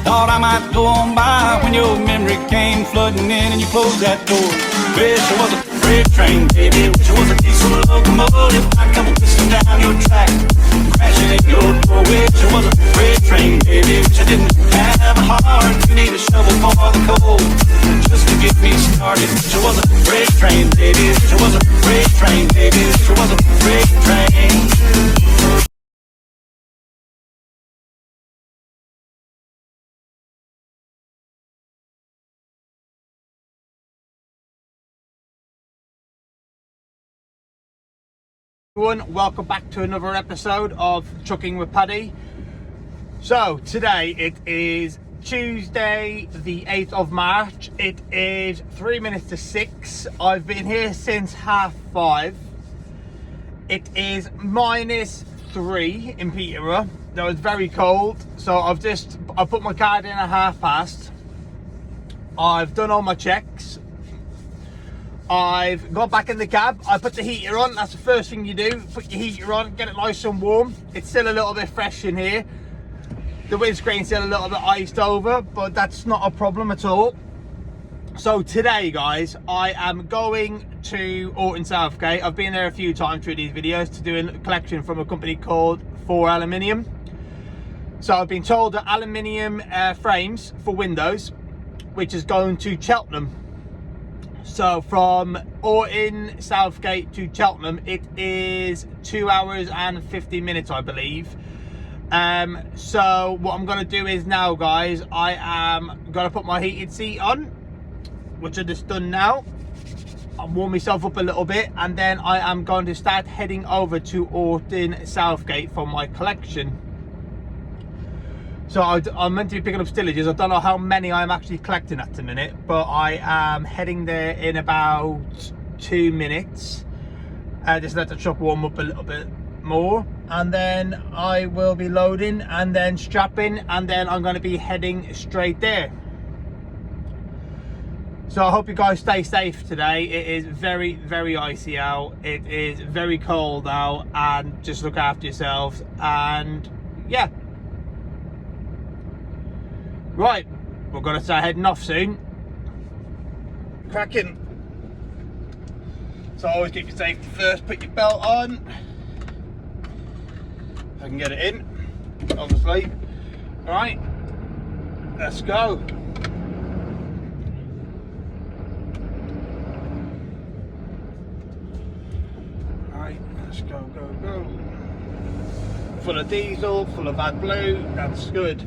Thought I might go on by when your memory came flooding in and you closed that door. Wish I was a freight train, baby. Wish I was a diesel locomotive. I'd come whistling down your track, crashing in your door. Wish I was a freight train, baby. Wish I didn't have a heart. You need a shovel for the coal just to get me started. Wish I was a freight train, baby. Wish I was a freight train, baby. Wish I was a freight train. Everyone, welcome back to another episode of Trucking with Paddy. So today it is Tuesday the 8th of March. It is 3 minutes to 6. I've been here since 5:30. It is -3 in Peterborough. That was very cold, so I put my card in at past. I've done all my checks. I've got back in the cab. I put the heater on. That's the first thing you do. Put your heater on, get it nice and warm. It's still a little bit fresh in here. The windscreen's still a little bit iced over, but that's not a problem at all. So today, guys, I am going to Orton Southgate. I've been there a few times through these videos to do a collection from a company called 4 Aluminium. So I've been told that aluminium frames for windows, which is going to Cheltenham. So from Orton Southgate to Cheltenham, it is 2 hours and 50 minutes, I believe. So what I'm going to do is now, guys, I am going to put my heated seat on, which I've just done now. I'll warm myself up a little bit, and then I am going to start heading over to Orton Southgate for my collection. So I'm meant to be picking up stillages. I don't know how many I'm actually collecting at the minute, but I am heading there in about 2 minutes. Just let the truck warm up a little bit more, and then I will be loading and then strapping, and then I'm going to be heading straight there. So I hope you guys stay safe today. It is very, very icy out. It is very cold out, and just look after yourselves. And yeah. Right, we're going to start heading off soon. Cracking. So always keep your safety first. Put your belt on. If I can get it in, obviously. Alright, let's go. Alright, let's go, go, go. Full of diesel, full of AdBlue, that's good.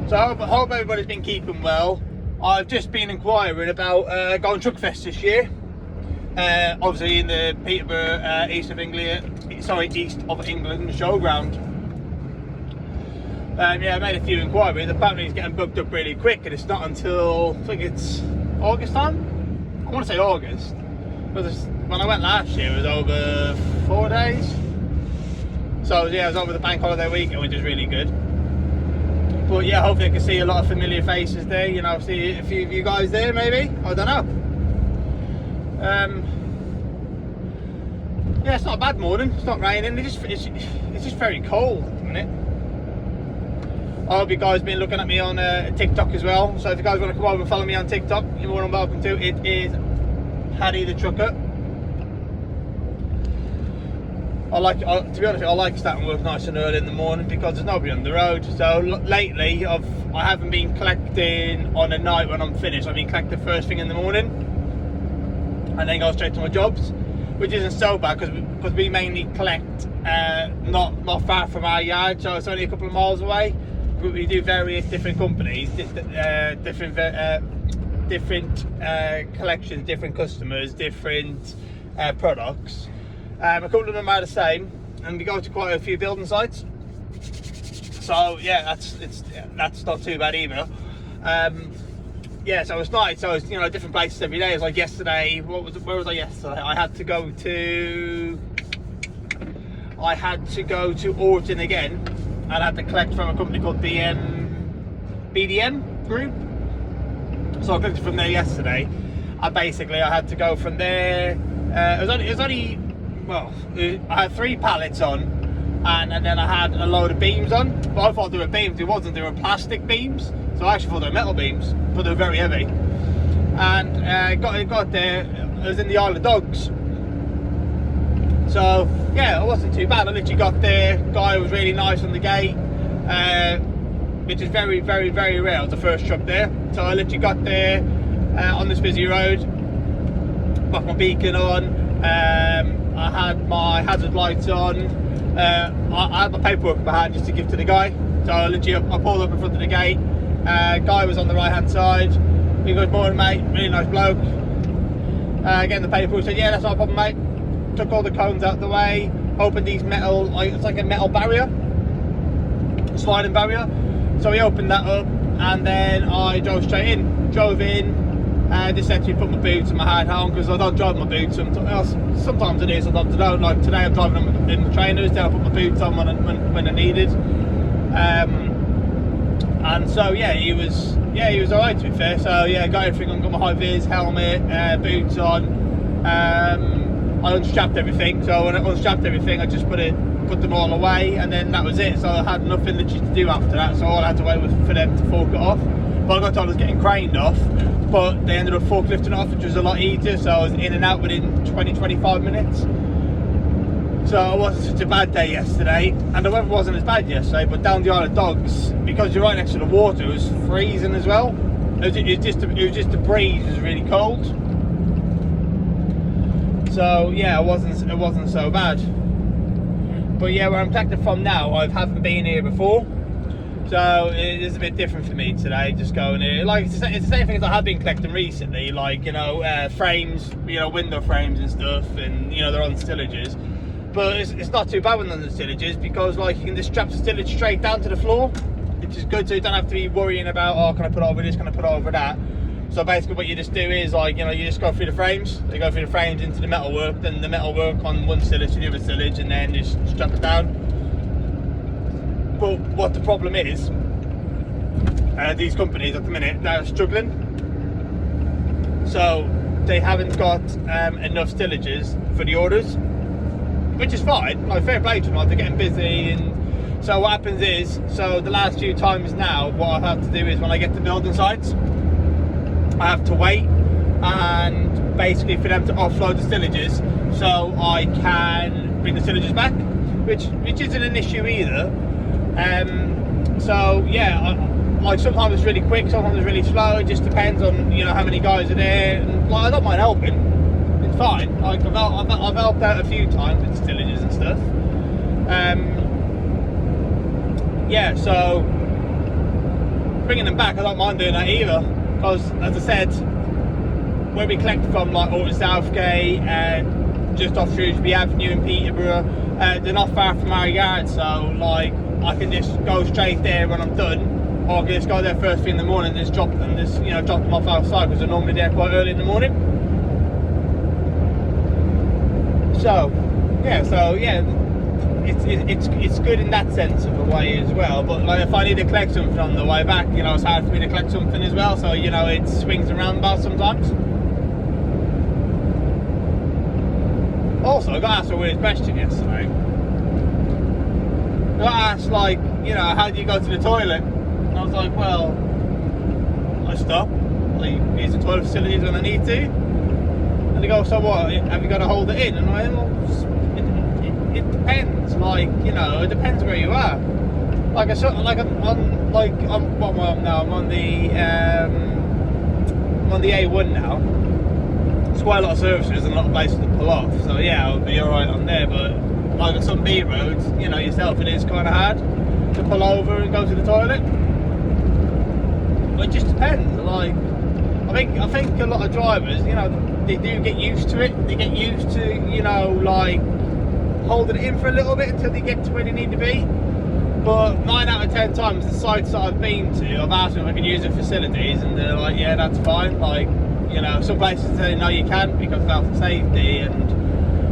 So I hope everybody's been keeping well. I've just been inquiring about going Truckfest this year. Obviously in the Peterborough east of England showground. Yeah, I made a few inquiries. Apparently it's getting booked up really quick, and it's not until, I think it's August time? I want to say August. Because when I went last year it was over 4 days. So yeah, it was over the bank holiday weekend, which is really good. But yeah, hopefully I can see a lot of familiar faces there. You know, see a few of you guys there, maybe. I don't know. Yeah, it's not a bad morning. It's not raining. It's just very cold at the minute. I hope you guys have been looking at me on TikTok as well. So if you guys want to come over and follow me on TikTok, you're more than welcome to. It is Paddy the Trucker. To be honest, I like starting work nice and early in the morning because there's nobody on the road. So lately, I haven't been collecting on a night when I'm finished. I've been collecting first thing in the morning, and then go straight to my jobs, which isn't so bad because we mainly collect not far from our yard, so it's only a couple of miles away. But we do various different companies, different collections, different customers, different products. A couple of them are the same, and we go to quite a few building sites. So yeah, that's not too bad either. Yeah, so it's nice. So it's, you know, different places every day. It's like yesterday. Where was I yesterday? I had to go to Orton again, and I had to collect from a company called BDM Group. So I collected from there yesterday, and basically I had to go from there. It was only well, I had 3 pallets on and then I had a load of beams on, but I thought they were beams. It wasn't, they were plastic beams, so I actually thought they were metal beams, but they were very heavy. And got there, I was in the Isle of Dogs, so yeah, it wasn't too bad. I literally got there, guy was really nice on the gate, which is very, very, very rare. It was the first truck there, so I literally got there on this busy road, got my beacon on, I had my hazard lights on, I had my paperwork in my hand just to give to the guy. So I pulled up in front of the gate, guy was on the right hand side, he goes, "Morning mate," really nice bloke, getting the paperwork, said yeah, that's not a problem mate. Took all the cones out the way, opened these metal, it's like a metal barrier, sliding barrier, so he opened that up, and then I drove straight in, just said to put my boots and my hat on, because I don't drive my boots sometimes I do, sometimes I don't. Like today I'm driving them in the trainers, then I put my boots on when I needed, and so yeah, he was alright, to be fair. So yeah, got everything on, got my high vis, helmet, boots on, I unstrapped everything. So when I unstrapped everything, I just put them all away, and then that was it. So I had nothing literally to do after that, so all I had to wait was for them to fork it off. But I got told I was getting craned off, but they ended up forklifting it off, which was a lot easier, so I was in and out within 20-25 minutes. So it wasn't such a bad day yesterday, and the weather wasn't as bad yesterday, but down the Isle of Dogs, because you're right next to the water, it was freezing as well. It was just the breeze was really cold. So yeah, it wasn't so bad. But yeah, where I'm collecting from now, I haven't been here before, so it is a bit different for me today, just going here. Like it's the same thing as I have been collecting recently, like, you know, frames, you know, window frames and stuff, and you know, they're on stillages. But it's not too bad when they're on the stillages, because like you can just strap the stillage straight down to the floor, which is good, so you don't have to be worrying about, oh, can I put it over this, can I put it over that. So basically what you just do is, like, you know, you just go through the frames, you go through the frames into the metalwork, then the metalwork on one stillage to the other stillage, and then just strap it down. But what the problem is, these companies at the minute, they're struggling. So they haven't got enough stillages for the orders, which is fine, like fair play to them, like they're getting busy. And so what happens is, so the last few times now, what I have to do is when I get to building sites, I have to wait and basically for them to offload the stillages so I can bring the stillages back, which isn't an issue either. So yeah, like sometimes it's really quick, sometimes it's really slow. It just depends on, you know, how many guys are there. And like, I don't mind helping, it's fine. Like I've helped out a few times with stillages and stuff. Yeah, so bringing them back, I don't mind doing that either, because as I said, where we collect from, like Alton Southgate, just off Shrewsbury Avenue in Peterborough, they're not far from our yard, so like I can just go straight there when I'm done, or I can just go there first thing in the morning and just drop them off outside, because they're normally there quite early in the morning. So yeah, it's good in that sense of a way as well. But like if I need to collect something on the way back, you know, it's hard for me to collect something as well. So you know, it swings and roundabouts sometimes. Also, I got asked a weird question yesterday. I got asked, like, you know, how do you go to the toilet? And I was like, well, I stop. I use the toilet facilities when I need to. And they go, so what? Have you got to hold it in? And I'm like, well, it depends. Like, you know, it depends where you are. Like I'm what am I on now? I'm on the A1 now. There's quite a lot of services and a lot of places to pull off. So yeah, I'll be alright on there. But like on some B roads, you know yourself, it is kind of hard to pull over and go to the toilet. But it just depends. Like, I think a lot of drivers, you know, they do get used to it. They get used to, you know, like holding it in for a little bit until they get to where they need to be. But 9 out of 10 times, the sites that I've been to, I've asked them if I can use the facilities, and they're like, yeah, that's fine. Like, you know, some places say no, you can't, because of health and safety, and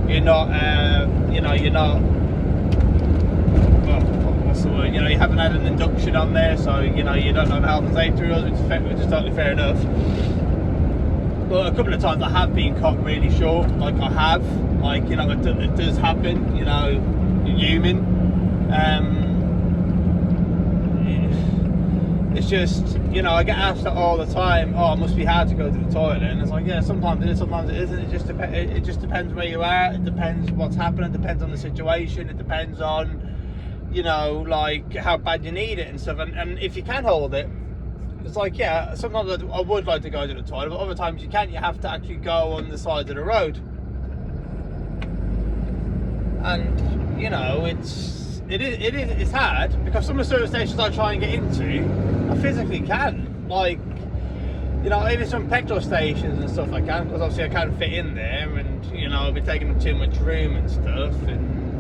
you're not, well, what's the word? You know, you haven't had an induction on there, so you know you don't know the health and safety rules, which is totally fair enough. But a couple of times I have been caught really short, like I have, like, you know, it does happen, you know, you're human. It's just, you know, I get asked that all the time. Oh, it must be hard to go to the toilet, and it's like, yeah, sometimes it is, sometimes it isn't. It just depends where you are. It depends what's happening. It depends on the situation. It depends on, you know, like how bad you need it and stuff. And if you can hold it, it's like, yeah, sometimes I would like to go to the toilet, but other times you can't. You have to actually go on the side of the road, and you know, it's hard because some of the service stations I try and get into, I physically can. Like, you know, even some petrol stations and stuff I can, because obviously I can't fit in there, and you know, I'll be taking up too much room and stuff, and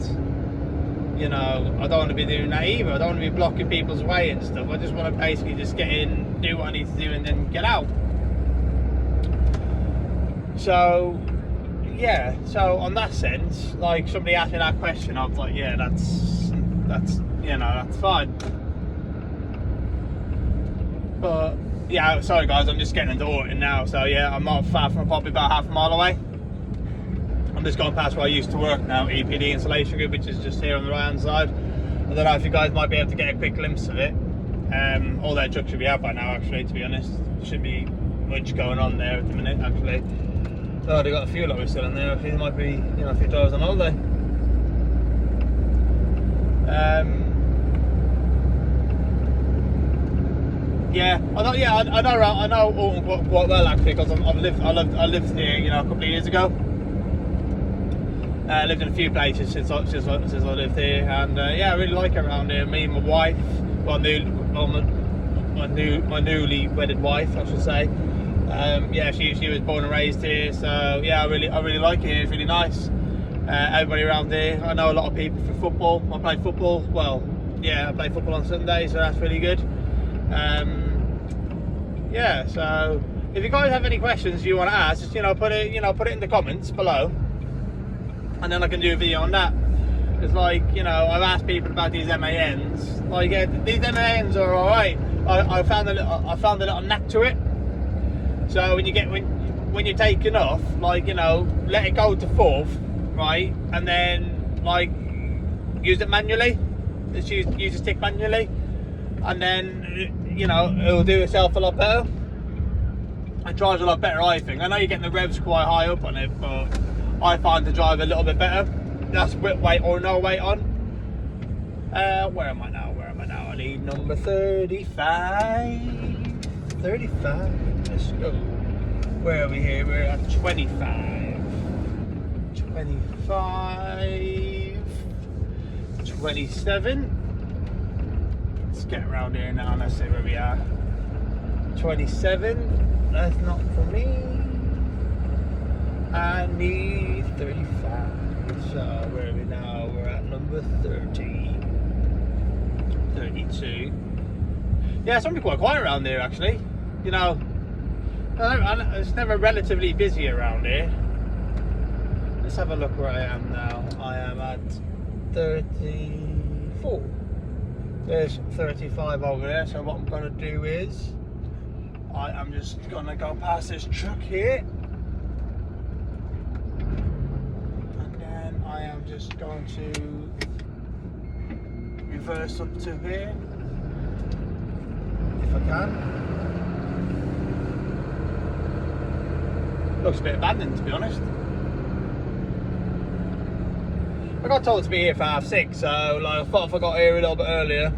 you know, I don't want to be doing that either. I don't want to be blocking people's way and stuff. I just want to basically just get in, do what I need to do, and then get out. So yeah, so on that sense, like somebody asked me that question, I was like, yeah, that's you know, that's fine. But yeah, sorry guys, I'm just getting into Orton now, so yeah, I'm not far from, probably about half a mile away. I'm just going past where I used to work now, EPD Installation Group, which is just here on the right hand side. I don't know if you guys might be able to get a quick glimpse of it. All their trucks should be out by now, actually, to be honest. There shouldn't be much going on there at the minute, actually. Oh, they got a few lorries still in there. I think there might be, you know, a few drivers on holiday. Yeah, I know Orton quite well actually, because I lived here, you know, a couple of years ago. I lived in a few places since I lived here, and yeah, I really like it around here. Me and my wife, my newly wedded wife, I should say. Yeah, she was born and raised here, so yeah, I really like it here. It's really nice. Everybody around here, I know a lot of people for football. I play football. Well, yeah, I play football on Sunday, so that's really good. Yeah, so if you guys have any questions you want to ask, just put it in the comments below, and then I can do a video on that. It's like, I've asked people about these MANs. Like, these MANs are all right. I found a little knack to it. So when you're taking off, like, let it go to fourth, right, and then like use it manually. Just use the stick manually, and then it'll do itself a lot better. It drives a lot better, I think. I know you're getting the revs quite high up on it, but I find the drive a little bit better. That's with weight or no weight on. Where am I now? I need number 35. 35. Let's go. Where are we here? We're at 25. 25. 27. Let's get around here now and let's see where we are. 27. That's not for me. I need 35. So where are we now? We're at number 30. 32. Yeah, it's probably quite quiet around there actually. It's never relatively busy around here. Let's have a look where I am now. I am at 34. There's 35 over there. So what I'm going to do is I am just going to go past this truck here. And then I am just going to reverse up to here. If I can. Looks a bit abandoned, to be honest. I got told to be here for 6:30, so like, I thought if I got here a little bit earlier,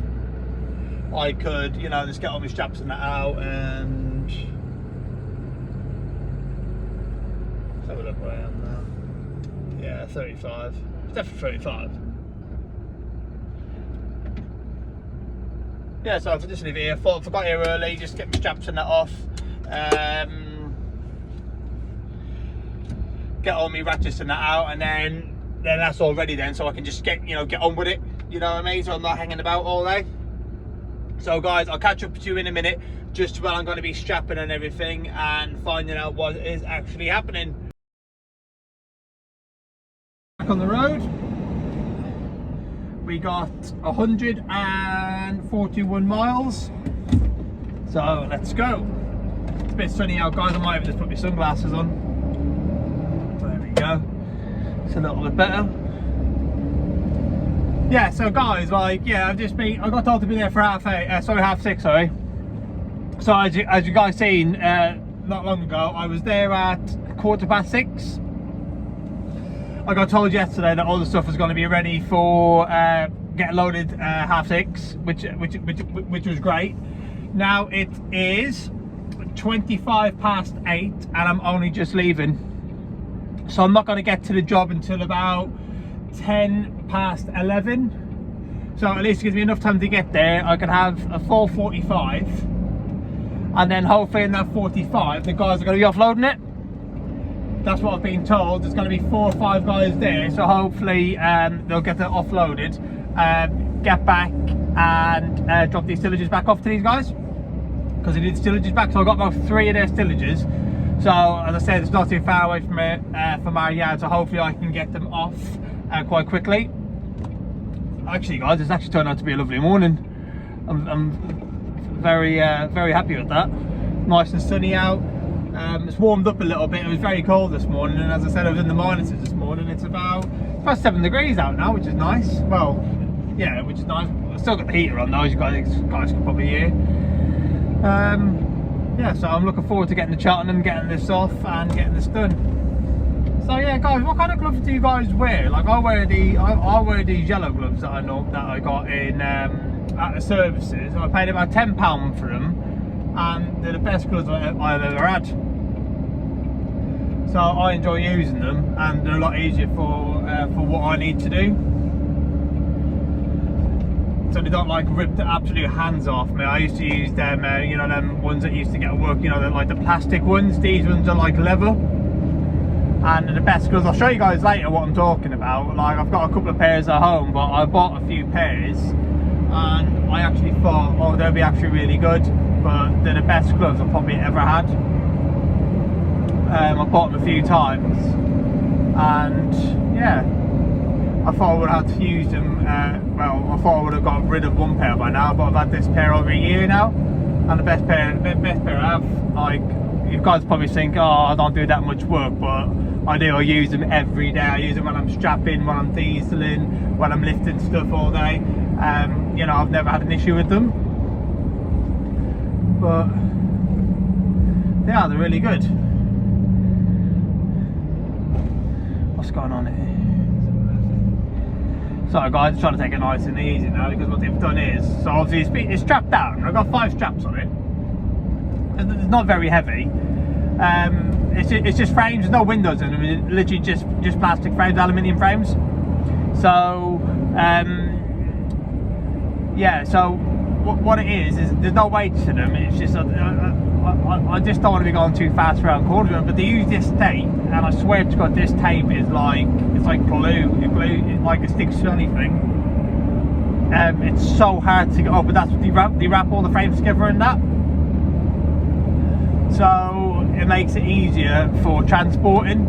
I could, just get all my straps and that out and let's have a look where I am now. Yeah, 35. It's definitely 35. Yeah, so I just leave it here. Thought if I got here early, just get my straps and that off. Get all my ratchets and that out, and then that's all ready then, so I can just get on with it. You know what I mean? So I'm not hanging about all day. So guys, I'll catch up with you in a minute, just when I'm going to be strapping and everything and finding out what is actually happening. Back on the road. We got 141 miles. So let's go. It's a bit sunny out, guys. I might have just put my sunglasses on. There we go. It's a little bit better. Yeah, so guys, like, yeah, I got told to be there for half 6, sorry. So as you guys seen, not long ago, I was there at 6:15. I got told yesterday that all the stuff was going to be ready for getting loaded 6:30, which was great. Now it is 8:25, and I'm only just leaving. So I'm not going to get to the job until about 11:10. So at least it gives me enough time to get there. I can have a full 45, and then hopefully in that 45 the guys are going to be offloading it. That's what I've been told. There's going to be 4 or 5 guys there, so hopefully they'll get it offloaded, get back and drop these stillages back off to these guys, because they need stillages back. So I've got about 3 of their stillages. So as I said, it's not too far away from it, from our yard, so hopefully I can get them off quite quickly. Actually guys, it's actually turned out to be a lovely morning. I'm very happy with that. Nice and sunny out. It's warmed up a little bit. It was very cold this morning, and as I said, I was in the minuses this morning. It's about 7 degrees out now, which is nice. Well, yeah, which is nice. I've still got the heater on though, as you guys can probably hear. Yeah, so I'm looking forward to getting to Cheltenham, getting this off and getting this done. So yeah guys, what kind of gloves do you guys wear? Like I wear these yellow gloves that I got in at the services. I paid about £10 for them, and they're the best gloves I've ever had. So I enjoy using them, and they're a lot easier for what I need to do. So they don't like rip the absolute hands off me. I used to use them, you know, them ones that used to get work, you know, they're like the plastic ones. These ones are like leather, and they're the best gloves. I'll show you guys later what I'm talking about. Like I've got a couple of pairs at home, but I bought a few pairs, and I actually thought, oh, they'll be actually really good. But they're the best gloves I've probably ever had. I bought them a few times, and yeah, I thought I would have to use them. Well, I thought I would have got rid of one pair by now, but I've had this pair over a year now, and the best pair I have. Like, you guys probably think, oh, I don't do that much work, but I do. I use them every day. I use them when I'm strapping, when I'm dieseling, when I'm lifting stuff all day. You know, I've never had an issue with them, but yeah, they're really good. What's going on here? Sorry guys, I'm trying to take it nice and easy now, because what they've done is, so obviously it's strapped down. I've got 5 straps on it. It's not very heavy. It's just frames. There's no windows in them. It's literally just plastic frames, aluminium frames. So yeah. So what it is there's no weight to them. It's just I just don't want to be going too fast around corners with them. But they use this tape, and I swear to God, this tape is like, it's like glue. It like it sticks to anything. It's so hard to get up, but that's what they wrap all the frames together in that. So it makes it easier for transporting.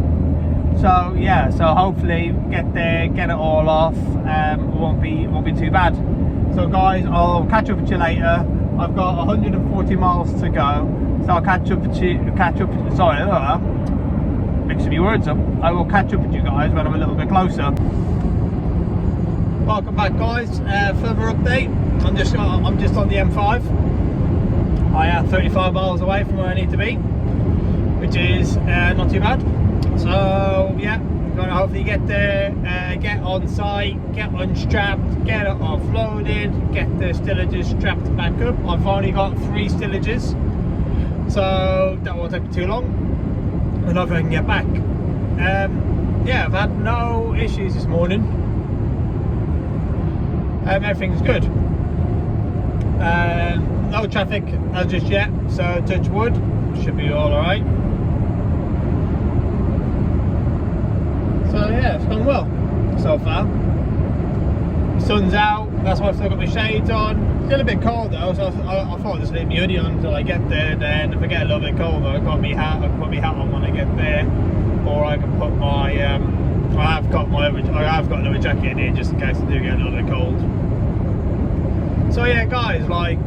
So yeah, so hopefully get there, get it all off. It won't be too bad. So guys, I'll catch up with you later. I've got 140 miles to go, so I'll catch up with you. Sorry, mixing my words up. I will catch up with you guys when I'm a little bit closer. Welcome back, guys. Further update. I'm just on the M5. I am 35 miles away from where I need to be, which is not too bad. So yeah, I'm gonna hopefully get there, get on site, get unstrapped, get it offloaded, get the stillages strapped back up. I've only got 3 stillages, so that won't take me too long, and hopefully I can get back. Yeah, I've had no issues this morning. Everything's good. No traffic as just yet, so touch wood, should be all right. So yeah, it's gone well so far. The sun's out, that's why I've still got my shades on. Still a bit cold though, so I thought I'd just leave my hoodie on until I get there. Then if I get a little bit colder, I've got my hat. I can put my hat on when I get there, or I can put my I have got another jacket in here just in case I do get a little bit cold. So yeah, guys, like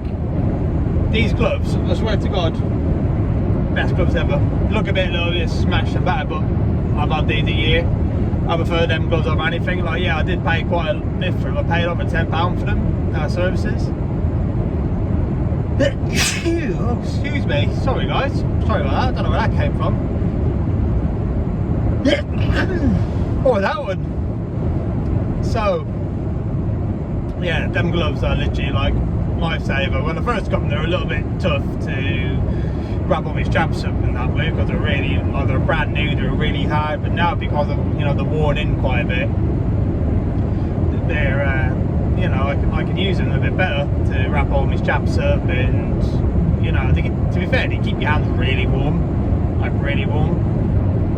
these gloves, I swear to God, best gloves ever. Look a little bit smashed and battered, but I've had these a year. I prefer them gloves over anything. Like, yeah, I did pay quite a bit for them. I paid over £10 for them, services. Oh, excuse me. Sorry, guys. Sorry about that. I don't know where that came from. Oh, that one. So, yeah, them gloves are literally like lifesaver. When I first got them, they were a little bit tough to grab all my straps up in that way because they're really, like, they're brand new. They're really hard. But now, because of, you know, they're worn in quite a bit, they're you know, I can use them a bit better to wrap all my straps up, and you know, to be fair, they keep your hands really warm, like really warm,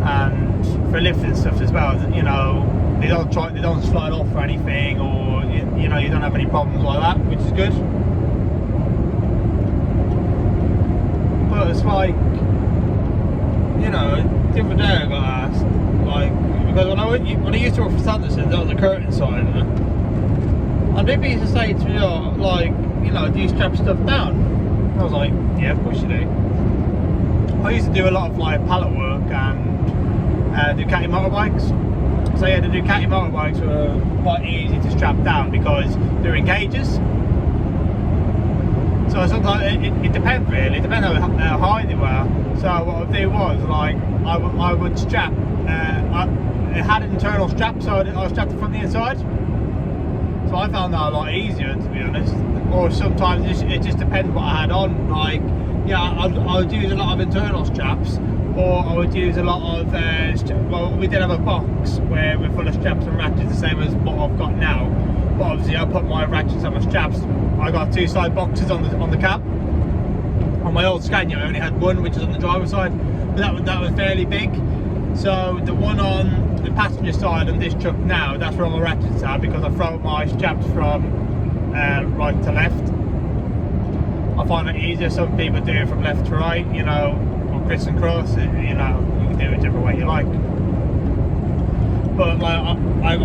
and for lifting stuff as well. You know, they don't slide off or anything, or you know, you don't have any problems like that, which is good. But it's like, you know, the other day I got asked, like, because when I used to work for Sanderson, that was the curtain side of it. And people used to say to me, oh, like, you know, do you strap stuff down? I was like, yeah, of course you do. I used to do a lot of like pallet work and Ducati motorbikes. So yeah, the Ducati motorbikes were quite easy to strap down because they're in cages. So sometimes it depends really, it depends on how high they were. So what I would do was, like, I would strap, it had an internal strap, so I strapped it from the inside. So I found that a lot easier, to be honest. Or sometimes it just depends what I had on. Like, yeah, I would use a lot of internal straps, or I would use a lot of, well, we did have a box where we're full of straps and ratchets, the same as what I've got now. But obviously I put my ratchets and my straps, I got two side boxes on the cab. On my old Scania I only had one, which is on the driver's side, but that was fairly big. So the one on the passenger side on this truck now, that's where all my ratchets are, because I throw my straps from right to left. I find it easier. Some people do it from left to right, you know, or criss and cross. You know, you can do it whichever way you like. But like,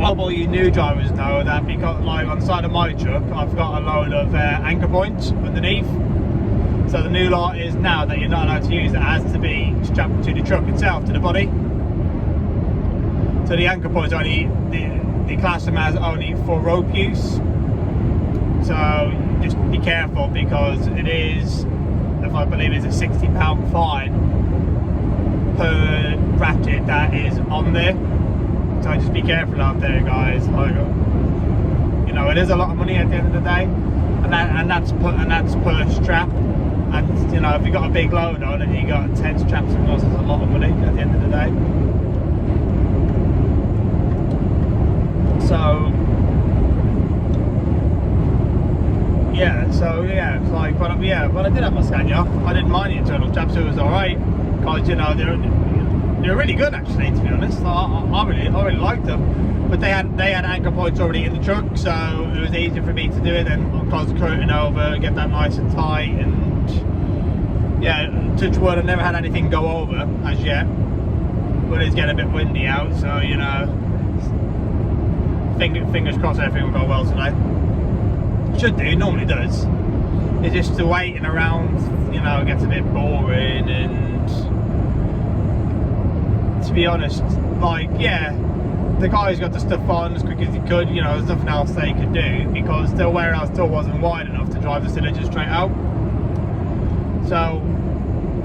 all you new drivers know that, because like on the side of my truck, I've got a load of anchor points underneath. So the new law is now that you're not allowed to use it, has to be strapped to the truck itself, to the body. So the anchor points only, they class them as only for rope use. So just be careful, because it is, if I believe it's a £60 fine per ratchet that is on there. So just be careful out there, guys. Like, you know, it is a lot of money at the end of the day, and that's per strap. And you know, if you got a big load on and you got 10 straps across, it's a lot of money at the end of the day. So yeah, it's like, but yeah, but I did have my Scania. I didn't mind the internal straps, so it was alright, because you know, they're really good actually, to be honest. I really liked them. But they had anchor points already in the truck, so it was easier for me to do it. And I'll close the curtain over, get that nice and tight, and yeah, touch wood, I've never had anything go over as yet. But it's getting a bit windy out, so you know, fingers crossed everything will go well today. Should do, it normally does. It's just the waiting around, you know, gets a bit boring, and to be honest, like, yeah, the guys got the stuff on as quick as he could. You know, there's nothing else they could do, because the warehouse door wasn't wide enough to drive the cylinders straight out. So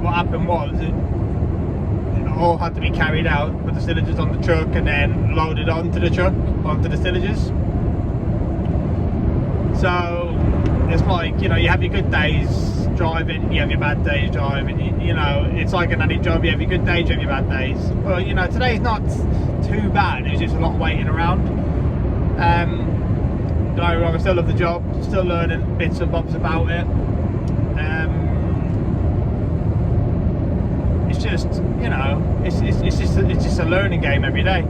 what happened was, it all had to be carried out, put the cylinders on the truck, and then loaded onto the truck, onto the cylinders. So it's like, you know, you have your good days driving, you have your bad days driving. You know, it's like an any job, you have your good days, you have your bad days. But you know, today's not too bad. It's just a lot of waiting around. I still love the job, still learning bits and bobs about it. It's just, you know, it's just a learning game every day.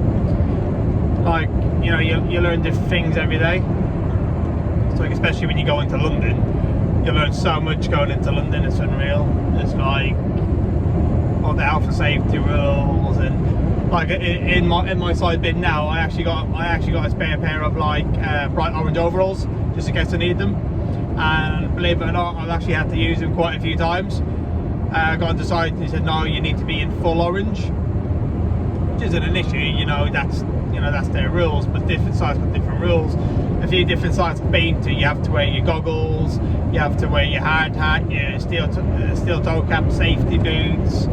Like, you know, you learn different things every day. So like, especially when you go into London, you learn so much going into London. It's unreal. It's like all the health and safety rules, and like in my side bin now, I actually got a spare pair of like bright orange overalls, just in case I need them. And believe it or not, I've actually had to use them quite a few times. I got on the site and he said, no, you need to be in full orange. which isn't an issue. That's their rules, but different sites got different rules. A few different sites I've been to, you have to wear your goggles, you have to wear your hard hat, your steel toe cap, safety boots,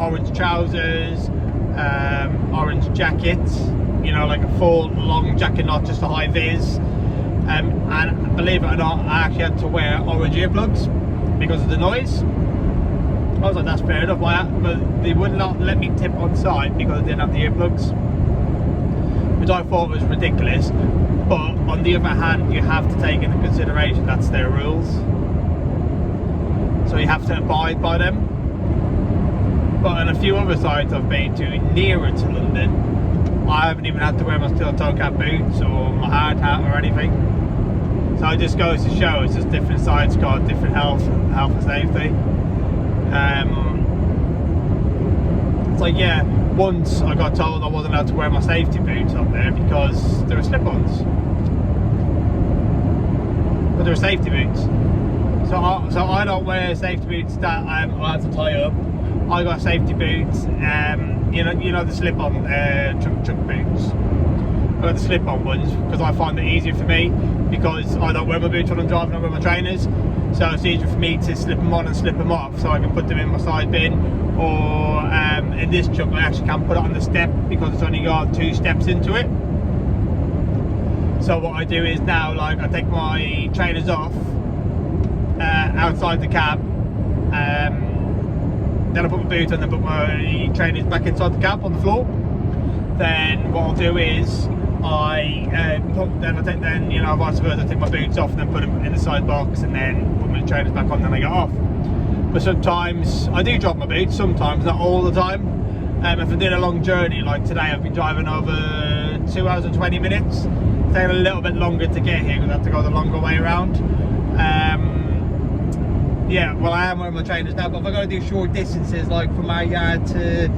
orange trousers, orange jackets, like a full long jacket, not just a high vis. And believe it or not, I actually had to wear orange earplugs because of the noise. I was like, that's fair enough, but they would not let me tip on site because I didn't have the earplugs, which I thought was ridiculous. But on the other hand, you have to take into consideration that's their rules, so you have to abide by them. But on a few other sites I've been to nearer to London, I haven't even had to wear my steel toe cap boots or my hard hat or anything. So it just goes to show it's just different sites got different health and safety. It's like, yeah, once I got told I wasn't allowed to wear my safety boots up there because there were slip-ons. But there were safety boots. So I don't wear safety boots that I have to tie up. I got safety boots, the slip-on truck boots. I got the slip-on ones because I find it easier for me, because I don't wear my boots when I'm driving, I wear my trainers. So it's easier for me to slip them on and slip them off, so I can put them in my side bin. Or in this truck I actually can't put it on the step because it's only got 2 steps into it. So what I do is now, like, I take my trainers off outside the cab, then I put my boots on, then put my trainers back inside the cab on the floor. Then what I'll do is vice versa, I take my boots off and then put them in the side box and then put my trainers back on, then I get off. But sometimes I do drop my boots, sometimes, not all the time. If I did a long journey, like today I've been driving over 2 hours and 20 minutes. It's taking a little bit longer to get here because I have to go the longer way around. Yeah, well, I am wearing my trainers now, but if I got to do short distances, like from our yard to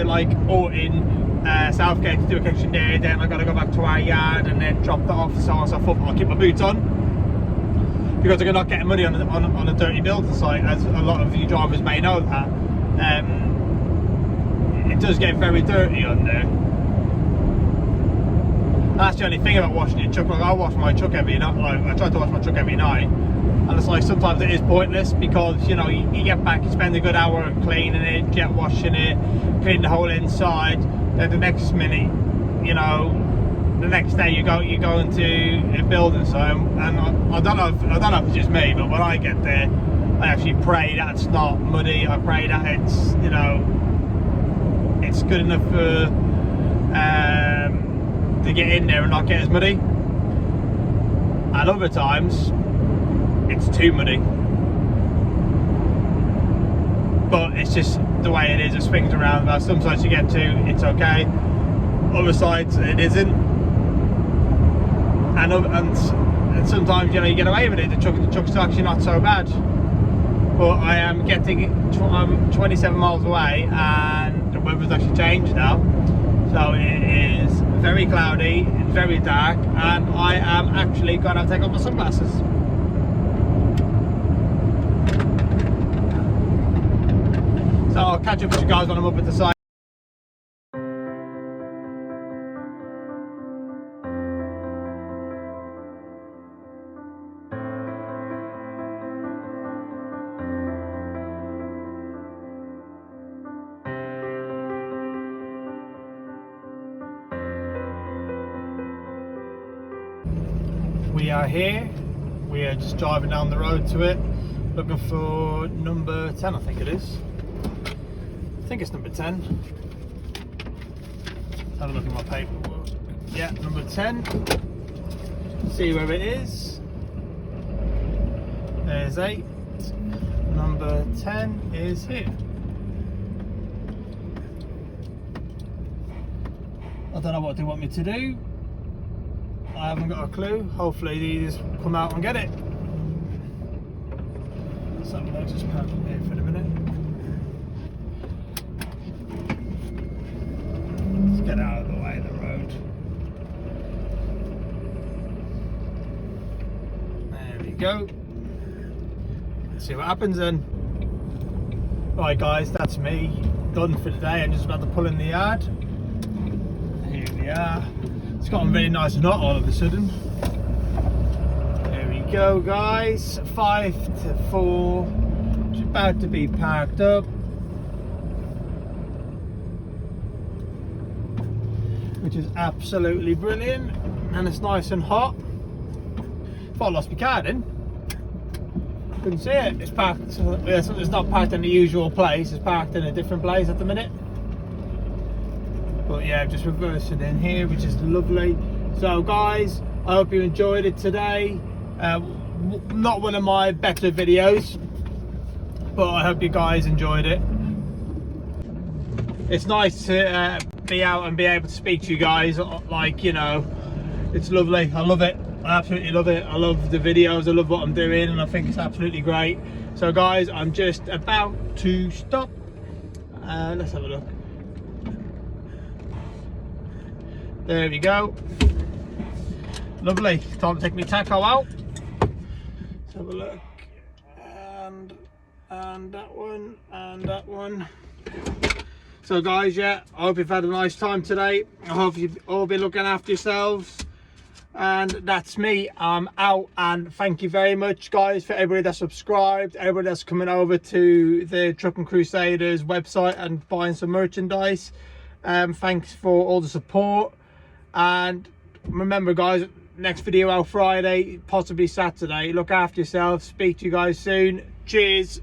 like Orton, Southgate to do a connection there, then I got to go back to our yard and then drop that off, so on and so forth. I'll keep my boots on because I'm not getting money on a dirty building site, as a lot of you drivers may know that. It does get very dirty on there. That's the only thing about washing your truck. Like, I wash my truck every night. Like, I try to wash my truck every night, and it's like sometimes it is pointless because you get back, you spend a good hour cleaning it, jet washing it, cleaning the whole inside. Then the next minute, the next day you go into a building site, and I don't know if it's just me, but when I get there, I actually pray that it's not muddy. I pray that it's it's good enough for to get in there and not get as muddy. And other times it's too muddy, but it's just the way it is. It swings around. But some sites you get to, it's okay, other sites it isn't, and sometimes you get away with it. The truck's actually not so bad. But I am I'm 27 miles away and the weather's actually changed now, so it is very cloudy and very dark, and I am actually going to take off my sunglasses. So I'll catch up with you guys when I'm up at the site. We are here, we are just driving down the road to it, looking for number 10, I think it is. I think it's number 10. Have a look at my paperwork. Yeah, number 10. See where it is. There's 8. Number 10 is here. I don't know what they want me to do. I haven't got a clue. Hopefully these come out and get it. So I'll just park here for a minute. Let's get out of the way of the road. There we go. Let's see what happens then. Right guys, that's me done for today. I'm just about to pull in the yard. Here we are. It's gotten really nice and hot all of a sudden. There we go guys, 5 to 4. It's about to be parked up. Which is absolutely brilliant. And it's nice and hot. Thought I lost my card in. Couldn't see it. It's parked. It's not parked in the usual place. It's parked in a different place at the minute. But yeah, just reversing in here, which is lovely. So guys, I hope you enjoyed it today. Not one of my better videos, but I hope you guys enjoyed it. It's nice to be out and be able to speak to you guys. Like, you know, it's lovely. I love it. I absolutely love it. I love the videos. I love what I'm doing, and I think it's absolutely great. So guys, I'm just about to stop. Let's have a look. There we go. Lovely. Time to take my taco out. Let's have a look. And that one, and that one. So guys, yeah, I hope you've had a nice time today. I hope you've all been looking after yourselves. And that's me. I'm out, and thank you very much guys for everybody that's subscribed, everybody that's coming over to the Trucking Crusaders website and buying some merchandise. Thanks for all the support, and remember guys, next video out Friday, possibly Saturday. Look after yourself. Speak to you guys soon. Cheers.